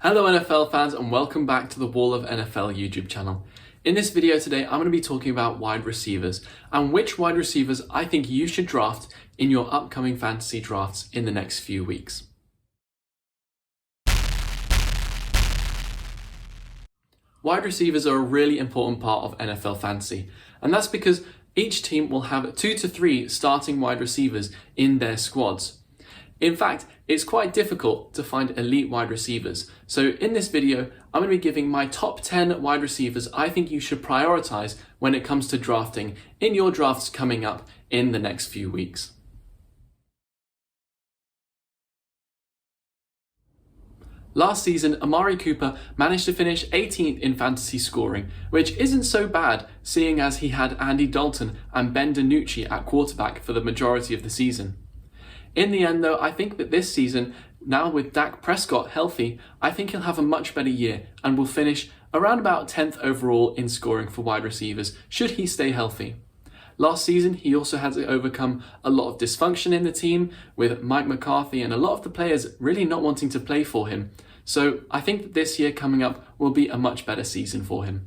Hello NFL fans and welcome back to the Wall of NFL YouTube channel. In this video today, I'm going to be talking about wide receivers and which wide receivers I think you should draft in your upcoming fantasy drafts in the next few weeks. Wide receivers are a really important part of NFL fantasy, and that's because each team will have 2 to 3 starting wide receivers in their squads. In fact, it's quite difficult to find elite wide receivers. So in this video, I'm going to be giving my top 10 wide receivers I think you should prioritize when it comes to drafting in your drafts coming up in the next few weeks. Last season, Amari Cooper managed to finish 18th in fantasy scoring, which isn't so bad seeing as he had Andy Dalton and Ben DiNucci at quarterback for the majority of the season. In the end though, I think that this season, now with Dak Prescott healthy, I think he'll have a much better year and will finish around about 10th overall in scoring for wide receivers, should he stay healthy. Last season, he also had to overcome a lot of dysfunction in the team with Mike McCarthy and a lot of the players really not wanting to play for him. So I think that this year coming up will be a much better season for him.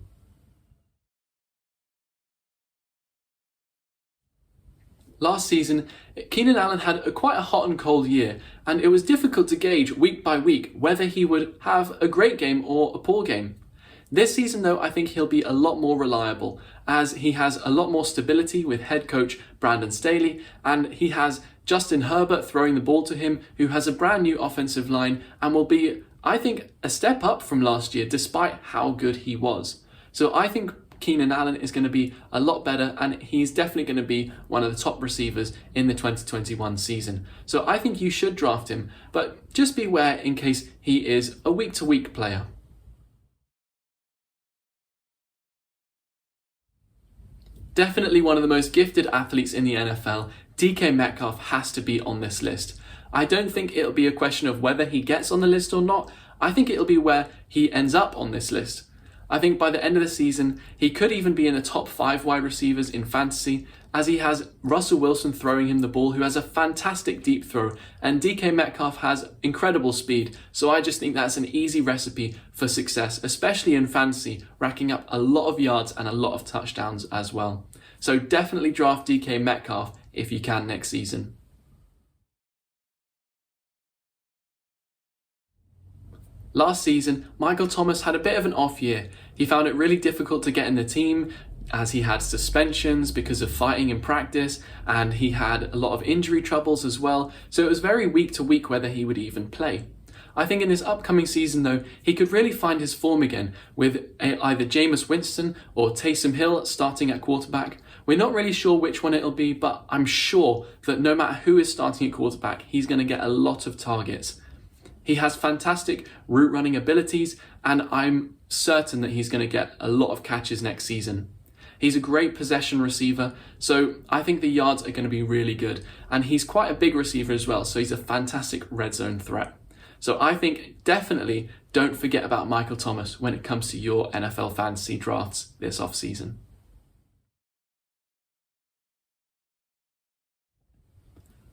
Last season, Keenan Allen had quite a hot and cold year, and it was difficult to gauge week by week whether he would have a great game or a poor game. This season though, I think he'll be a lot more reliable as he has a lot more stability with head coach Brandon Staley, and he has Justin Herbert throwing the ball to him, who has a brand new offensive line and will be, I think, a step up from last year despite how good he was. So I think Keenan Allen is going to be a lot better, and he's definitely going to be one of the top receivers in the 2021 season. So I think you should draft him, but just beware in case he is a week-to-week player. Definitely one of the most gifted athletes in the NFL, DK Metcalf has to be on this list. I don't think it'll be a question of whether he gets on the list or not. I think it'll be where he ends up on this list. I think by the end of the season, he could even be in the top 5 wide receivers in fantasy, as he has Russell Wilson throwing him the ball, who has a fantastic deep throw, and DK Metcalf has incredible speed. So I just think that's an easy recipe for success, especially in fantasy, racking up a lot of yards and a lot of touchdowns as well. So definitely draft DK Metcalf if you can next season. Last season, Michael Thomas had a bit of an off year. He found it really difficult to get in the team as he had suspensions because of fighting in practice, and he had a lot of injury troubles as well, so it was very week to week whether he would even play. I think in this upcoming season though, he could really find his form again with either Jameis Winston or Taysom Hill starting at quarterback. We're not really sure which one it'll be, but I'm sure that no matter who is starting at quarterback, he's going to get a lot of targets. He has fantastic route running abilities, and I'm certain that he's going to get a lot of catches next season. He's a great possession receiver, so I think the yards are going to be really good. And he's quite a big receiver as well, so he's a fantastic red zone threat. So I think definitely don't forget about Michael Thomas when it comes to your NFL fantasy drafts this offseason.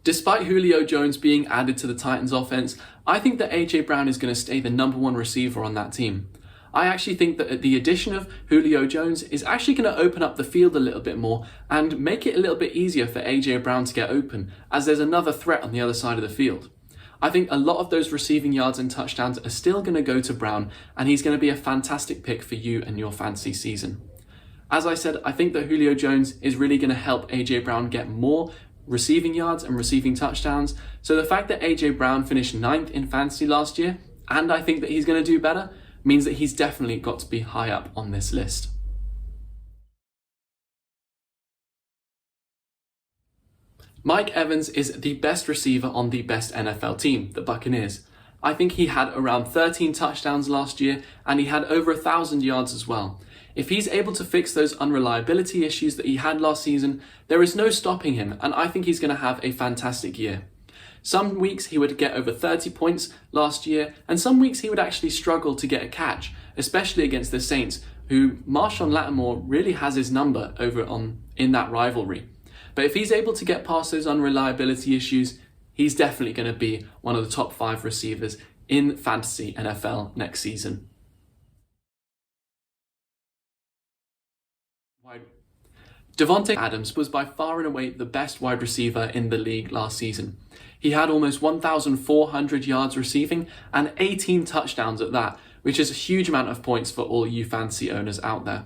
Despite Julio Jones being added to the Titans offense, I think that AJ Brown is going to stay the #1 receiver on that team. I actually think that the addition of Julio Jones is actually going to open up the field a little bit more and make it a little bit easier for AJ Brown to get open, as there's another threat on the other side of the field. I think a lot of those receiving yards and touchdowns are still going to go to Brown, and he's going to be a fantastic pick for you and your fantasy season. As I said, I think that Julio Jones is really going to help AJ Brown get more receiving yards and receiving touchdowns. So the fact that AJ Brown finished 9th in fantasy last year, and I think that he's going to do better, means that he's definitely got to be high up on this list. Mike Evans is the best receiver on the best NFL team, the Buccaneers. I think he had around 13 touchdowns last year, and he had over 1,000 yards as well. If he's able to fix those unreliability issues that he had last season, there is no stopping him, and I think he's going to have a fantastic year. Some weeks he would get over 30 points last year, and some weeks he would actually struggle to get a catch, especially against the Saints, who Marshawn Lattimore really has his number in that rivalry. But if he's able to get past those unreliability issues, he's definitely going to be one of the top 5 receivers in fantasy NFL next season. Devonta Adams was by far and away the best wide receiver in the league last season. He had almost 1,400 yards receiving and 18 touchdowns at that, which is a huge amount of points for all you fantasy owners out there.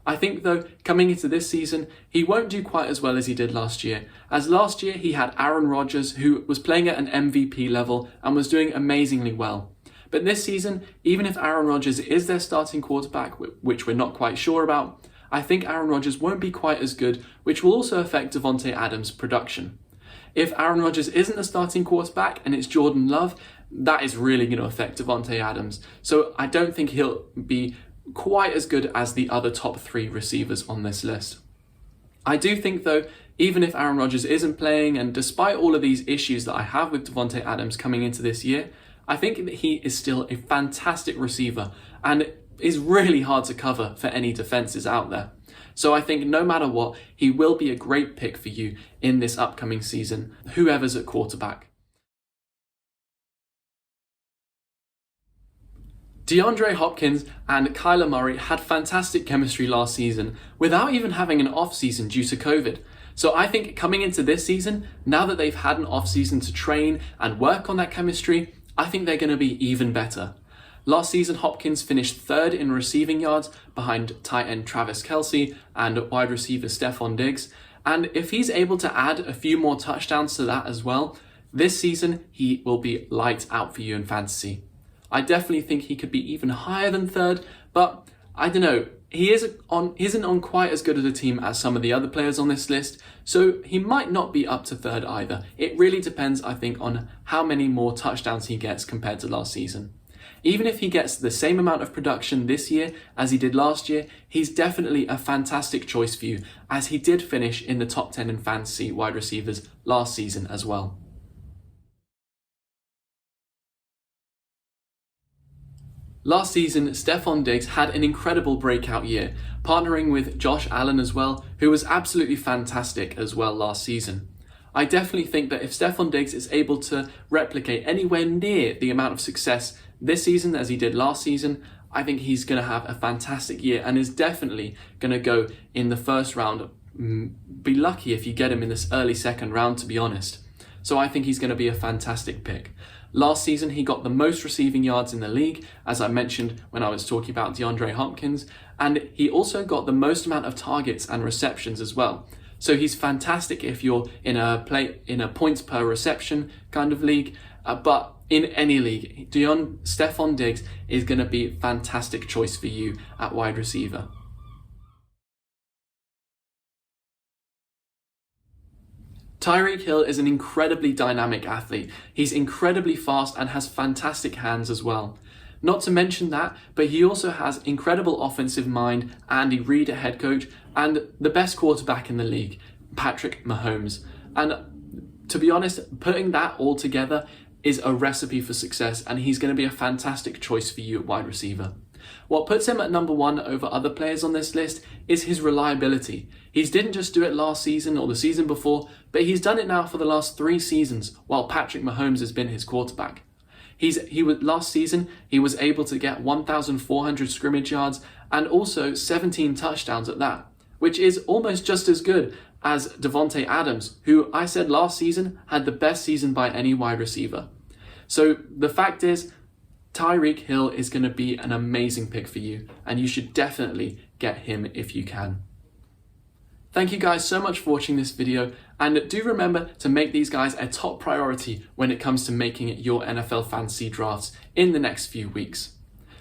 I think though, coming into this season, he won't do quite as well as he did last year, as last year he had Aaron Rodgers, who was playing at an MVP level and was doing amazingly well. But this season, even if Aaron Rodgers is their starting quarterback, which we're not quite sure about, I think Aaron Rodgers won't be quite as good, which will also affect Devonta Adams' production. If Aaron Rodgers isn't the starting quarterback and it's Jordan Love, that is really going to affect Devonta Adams. So I don't think he'll be quite as good as the other top 3 receivers on this list. I do think though, even if Aaron Rodgers isn't playing, and despite all of these issues that I have with Devonta Adams coming into this year, I think that he is still a fantastic receiver and is really hard to cover for any defenses out there. So I think no matter what, he will be a great pick for you in this upcoming season, whoever's at quarterback. DeAndre Hopkins and Kyler Murray had fantastic chemistry last season without even having an off-season due to COVID. So I think coming into this season, now that they've had an off-season to train and work on that chemistry, I think they're going to be even better. Last season, Hopkins finished 3rd in receiving yards behind tight end Travis Kelce and wide receiver Stefon Diggs. And if he's able to add a few more touchdowns to that as well, this season he will be lights out for you in fantasy. I definitely think he could be even higher than 3rd, but I don't know. He isn't on quite as good of a team as some of the other players on this list, so he might not be up to 3rd either. It really depends, I think, on how many more touchdowns he gets compared to last season. Even if he gets the same amount of production this year as he did last year, he's definitely a fantastic choice for you, as he did finish in the top 10 in fantasy wide receivers last season as well. Last season, Stefon Diggs had an incredible breakout year, partnering with Josh Allen as well, who was absolutely fantastic as well last season. I definitely think that if Stefon Diggs is able to replicate anywhere near the amount of success this season as he did last season, I think he's going to have a fantastic year and is definitely going to go in the first round. Be lucky if you get him in this early 2nd round, to be honest. So I think he's going to be a fantastic pick. Last season, he got the most receiving yards in the league, as I mentioned when I was talking about DeAndre Hopkins, and he also got the most amount of targets and receptions as well. So he's fantastic if you're in a points per reception kind of league, but in any league, Stefon Diggs is going to be a fantastic choice for you at wide receiver. Tyreek Hill is an incredibly dynamic athlete. He's incredibly fast and has fantastic hands as well. Not to mention that, but he also has incredible offensive mind, Andy Reid, a head coach, and the best quarterback in the league, Patrick Mahomes. And to be honest, putting that all together is a recipe for success, and he's going to be a fantastic choice for you at wide receiver. What puts him at number 1 over other players on this list is his reliability. He didn't just do it last season or the season before, but he's done it now for the last 3 seasons while Patrick Mahomes has been his quarterback. Last season, he was able to get 1,400 scrimmage yards and also 17 touchdowns at that, which is almost just as good as Devonta Adams, who I said last season had the best season by any wide receiver. So the fact is, Tyreek Hill is going to be an amazing pick for you, and you should definitely get him if you can. Thank you guys so much for watching this video, and do remember to make these guys a top priority when it comes to making your NFL fantasy drafts in the next few weeks.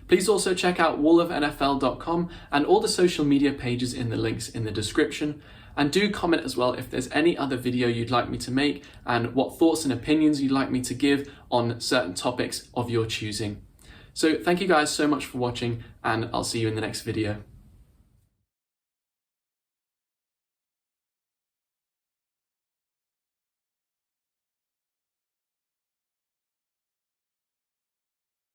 Please also check out wallofnfl.com and all the social media pages in the links in the description. And do comment as well if there's any other video you'd like me to make and what thoughts and opinions you'd like me to give on certain topics of your choosing. So thank you guys so much for watching, and I'll see you in the next video.